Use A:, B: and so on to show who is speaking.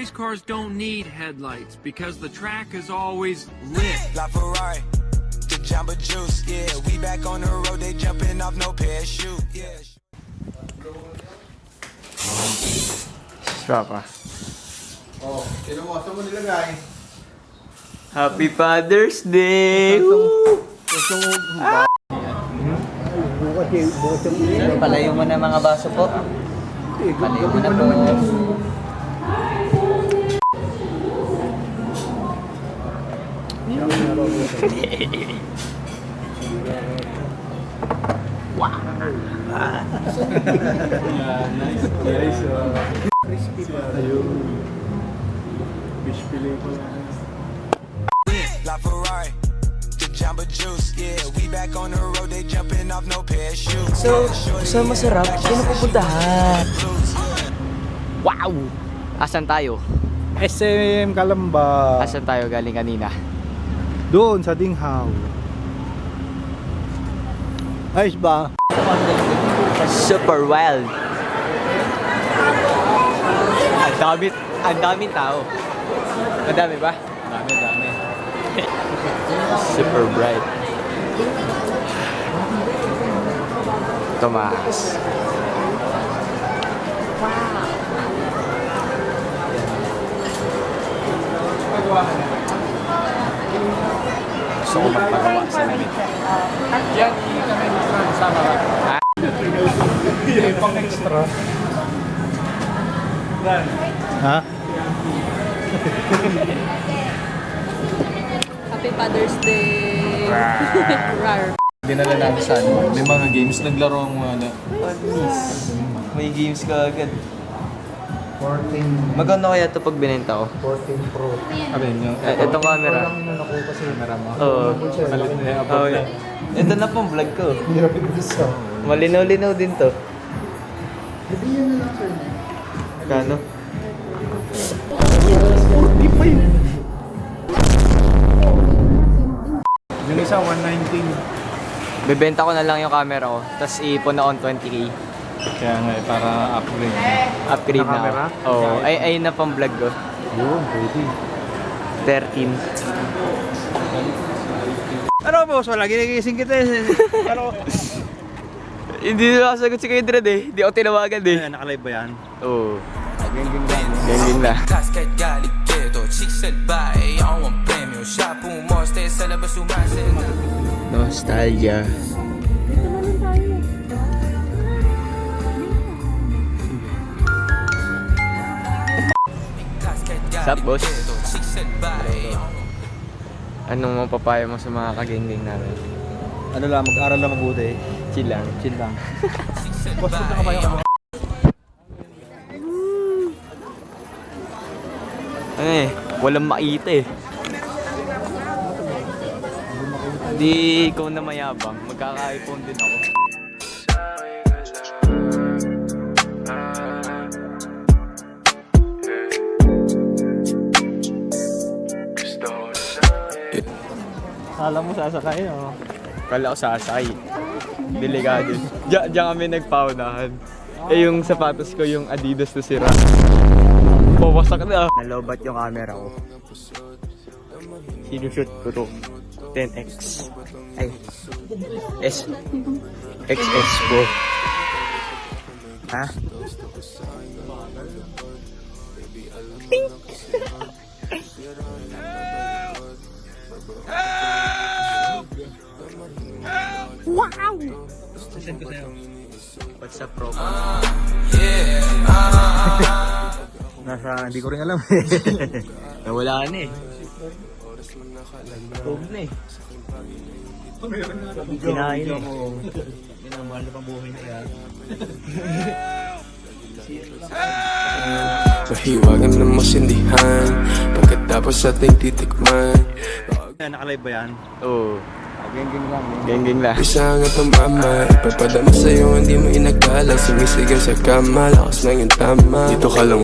A: race cars don't need headlights because the track is always lit.
B: La Ferrari, the Jamba Juice, yeah. We back on the road, they jumping off no parachute, yeah.
C: Papa.
D: Oh, sino mo? Saan mo nilagay?
C: Happy Father's Day! Woo! Palayo mo na mga baso po. Palayo mo na po. Wow!
D: Nice. Crispy pa. Ayun. Fish fillet pa lang.
B: La Ferrari, the Jamba Juice, yeah. We back on the road, they jumping off no parachute.
C: So, sa masarap, sino pupuntahan? Wow! Asan tayo?
D: SM Calamba.
C: Asan tayo galing kanina?
D: Doon sa Dinghaw. Ayos ba?
C: Super wild. Ang daming tao. Madami ba?
D: Dami.
C: Super bright. Tomas. Gusto ko magpagawa sa lamig.
D: Yan, kami sama ka. Pang extra. Ha?
E: Happy Father's Day! Rar.
D: Dinala namin sa ano. May mga games. Naglaro ang mga na.
C: May games ka agad.
D: 14.
C: Magkano kaya ito pag binenta ko?
D: 14 Pro. Ano yun yung?
C: Itong camera.
D: Ito lang nakuha kasi camera mo.
C: Oo.
D: Malit na yung
C: Oh,
D: above na.
C: ito na pong vlog ko.
D: Gusto.
C: Malinaw-linaw din to.
D: Bibigyan na lang sir.
C: Kano?
D: Di pa yun. Yung isa, 119.
C: Bebenta ko na lang yung camera ko, tapos iipon na on 20k.
D: Kaya nga, para upgrade.
C: Upgrade
D: Na
C: na
D: camera?
C: ako. Oo, ay na pang vlog ko.
D: Yun, pwede.
C: 13.
D: Ano boss, wala ginigising kita eh. Pero,
C: Hindi na nakasagot si Kaydred eh. Hindi ako tinawagan eh.
D: nakalive ba yan?
C: Oo.
D: Geng-geng lang.
C: Geng-geng na.
B: Casket galigueto, chiksel bae, ako ang premyo. Siya pumoste sa labas sumasena.
C: Nostalgia. Sup, boss? Anong mapapayo mo sa mga kageng-geng namin?
D: Ano lang, mag-aral lang mabuti.
C: Chill lang.
D: Chill lang. Boss, punta ka ba yung
C: Ano eh, walang makita eh. Hindi ikaw na mayabang, magkaka-iPhone din ako.
D: Kala mo sasakay, oh.
C: Kala ko sasakay. Delikado. Diyan kami nagpaunahan. Eh yung sapatos ko, yung Adidas na sira. Pawasak na. Nalobat yung camera ko. Sinushoot ko to 10x. Ay. XS ko. Ha? Wow!
D: Send ko sa'yo.
C: What's up, bro?
D: Hindi ko rin alam.
C: Nawala na eh. Huwag na eh. Kinain ako.
D: Minamahal na pang buhay na yan.
B: Pahiwagan ng masindihan, pagkatapos ating titikman.
D: Nakalive ba yan?
C: Oo.
D: Geng-geng lang.
C: Geng-geng lang.
B: Isang at ang mama, ipapadama sa'yo, hindi mo inakala. Sumisigaw sa kama, lakas ng iyong tama. Dito ka lang